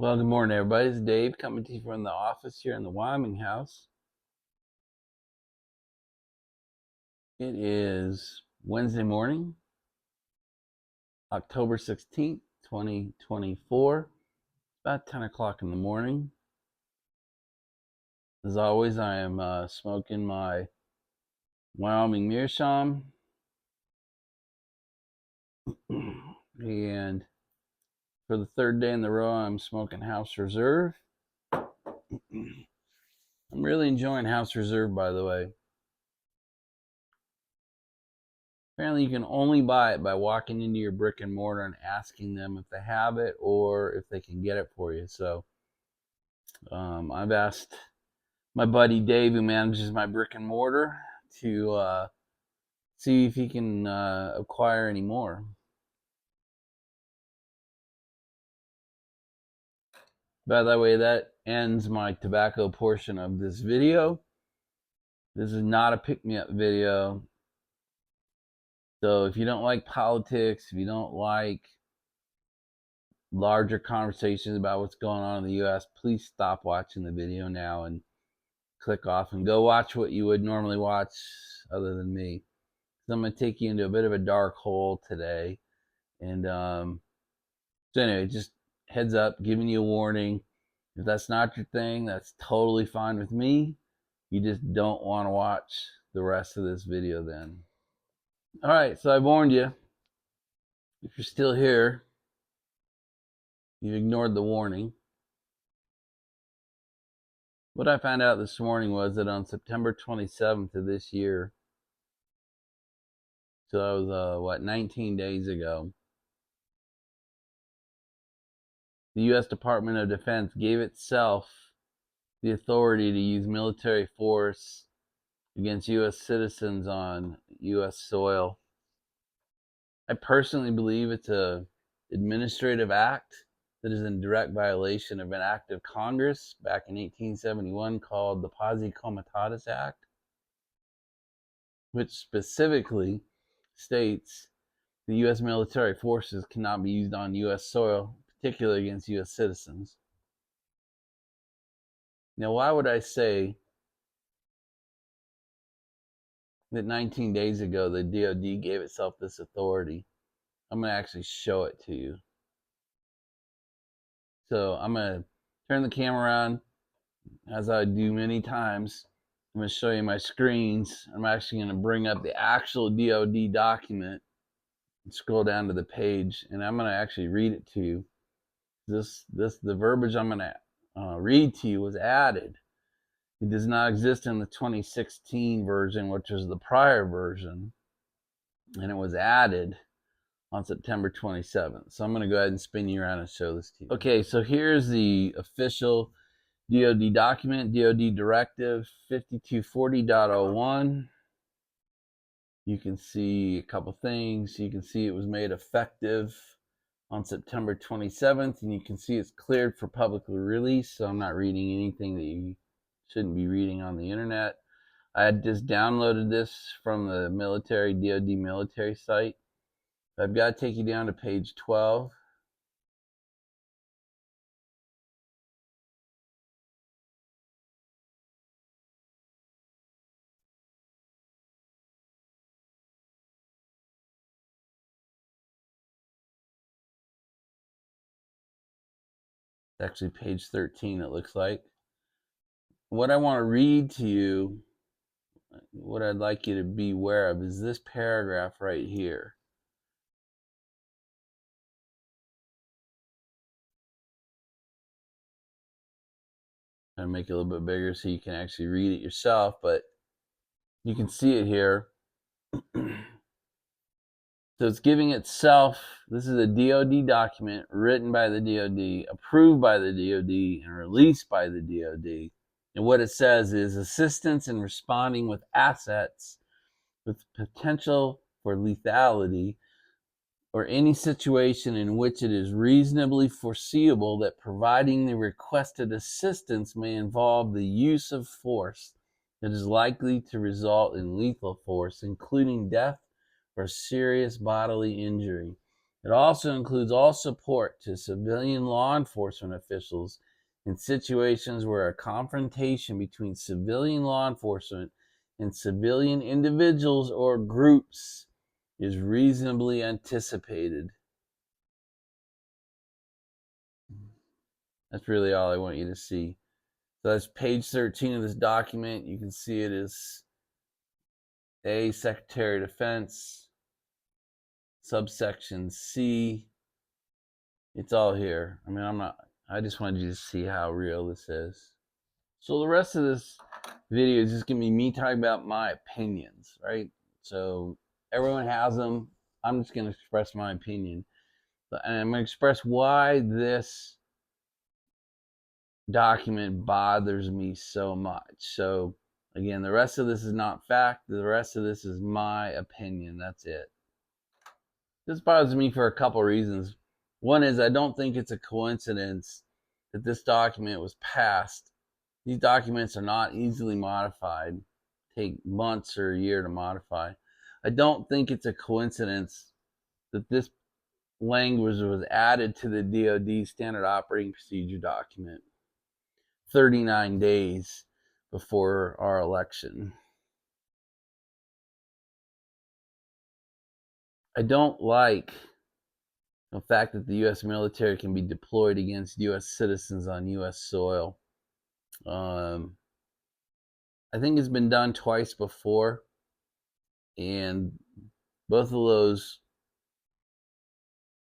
Well, good morning, everybody. It's Dave coming to you from the office here in the Wyoming house. It is Wednesday morning, October 16th, 2024. About 10 o'clock in the morning. As always, I am smoking my Wyoming Meerschaum. And for the third day in the row, I'm smoking House Reserve. I'm really enjoying House Reserve, by the way. Apparently, you can only buy it by walking into your brick and mortar and asking them if they have it or if they can get it for you. So I've asked my buddy Dave, who manages my brick and mortar, to see if he can acquire any more. By the way, that ends my tobacco portion of this video. This is not a pick-me-up video. So if you don't like politics, if you don't like larger conversations about what's going on in the U.S., please stop watching the video now and click off and go watch what you would normally watch other than me. So I'm going to take you into a bit of a dark hole today. And so anyway, just heads up, giving you a warning. If that's not your thing, that's totally fine with me. You just don't want to watch the rest of this video then. All right, so I warned you. If you're still here, you ignored the warning. What I found out this morning was that on September 27th of this year, so that was 19 days ago, the U.S. Department of Defense gave itself the authority to use military force against U.S. citizens on U.S. soil. I personally believe it's an administrative act that is in direct violation of an act of Congress back in 1871 called the Posse Comitatus Act, which specifically states the U.S. military forces cannot be used on U.S. soil, particularly against U.S. citizens. Now, why would I say that 19 days ago the DoD gave itself this authority? I'm going to actually show it to you. So I'm going to turn the camera on, as I do many times. I'm going to show you my screens. I'm actually going to bring up the actual DoD document and scroll down to the page, and I'm going to actually read it to you. The verbiage I'm going to read to you was added. It does not exist in the 2016 version, which was the prior version, and it was added on September 27th. So I'm going to go ahead and spin you around and show this to you. Okay, so here's the official DoD document, DoD Directive 5240.01. You can see a couple things. You can see it was made effective on September 27th, and you can see it's cleared for public release, so I'm not reading anything that you shouldn't be reading on the internet. I had just downloaded this from the DoD military site. I've got to take you down to page 12. It's actually page 13, it looks like. What I want to read to you, what I'd like you to be aware of, is this paragraph right here. I'll make it a little bit bigger so you can actually read it yourself, but you can see it here. So it's giving itself, this is a DoD document written by the DoD, approved by the DoD, and released by the DoD. And what it says is assistance in responding with assets with potential for lethality or any situation in which it is reasonably foreseeable that providing the requested assistance may involve the use of force that is likely to result in lethal force, including death or serious bodily injury, It also includes all support to civilian law enforcement officials in situations where a confrontation between civilian law enforcement and civilian individuals or groups is reasonably anticipated. That's really all I want you to see. So that's page 13 of this document. You can see it is A, Secretary of Defense, subsection C. It's all here. I mean, I just wanted you to see how real this is. So the rest of this video is just gonna be me talking about my opinions, right? So everyone has them. I'm just gonna express my opinion. And I'm gonna express why this document bothers me so much. So again, the rest of this is not fact. The rest of this is my opinion. That's it. This bothers me for a couple reasons. One is I don't think it's a coincidence that this document was passed. These documents are not easily modified. Take months or a year to modify. I don't think it's a coincidence that this language was added to the DoD Standard Operating Procedure document 39 days before our election. I don't like the fact that the U.S. military can be deployed against U.S. citizens on U.S. soil. I think it's been done twice before, and both of those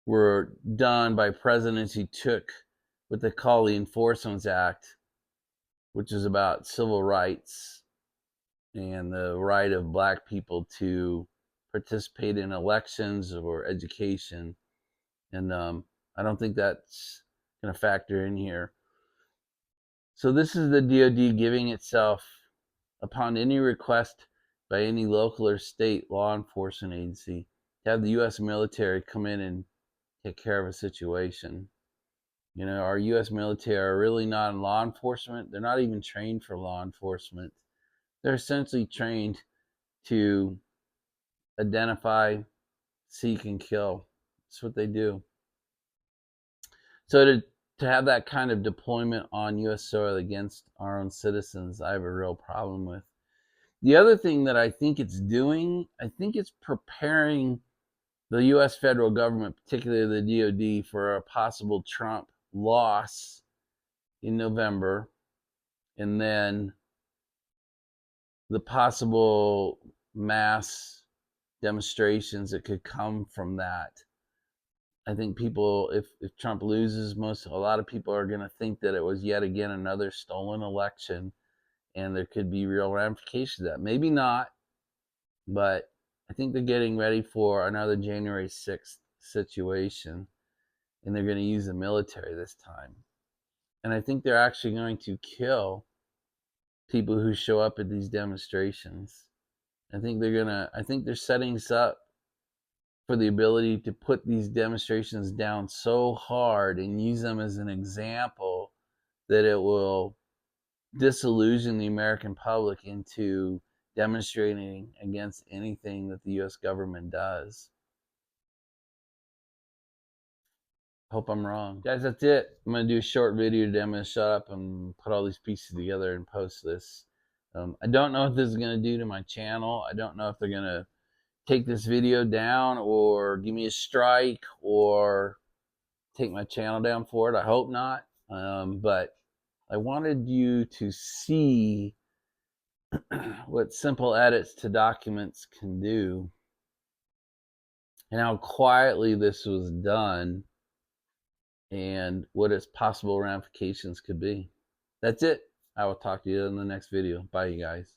were done by presidents who took what they call the Enforcement Act, which is about civil rights and the right of black people to participate in elections or education. And I don't think that's going to factor in here. So this is the DoD giving itself, upon any request by any local or state law enforcement agency, to have the U.S. military come in and take care of a situation. You know, our U.S. military are really not in law enforcement. They're not even trained for law enforcement. They're essentially trained to identify, seek, and kill. That's what they do. So to have that kind of deployment on U.S. soil against our own citizens, I have a real problem with. The other thing that I think it's doing, I think it's preparing the U.S. federal government, particularly the DoD, for a possible Trump loss in November, and then the possible mass demonstrations that could come from that. I think people, if Trump loses, a lot of people are going to think that it was yet again another stolen election, and there could be real ramifications of that. Maybe not, but I think they're getting ready for another January 6th situation, and they're going to use the military this time. And I think they're actually going to kill people who show up at these demonstrations. I think they're setting us up for the ability to put these demonstrations down so hard and use them as an example that it will disillusion the American public into demonstrating against anything that the U.S. government does. Hope I'm wrong. Guys, that's it. I'm going to do a short video today. I'm going to shut up and put all these pieces together and post this. I don't know what this is going to do to my channel. I don't know if they're going to take this video down or give me a strike or take my channel down for it. I hope not. But I wanted you to see what simple edits to documents can do and how quietly this was done and what its possible ramifications could be. That's it. I will talk to you in the next video. Bye, you guys.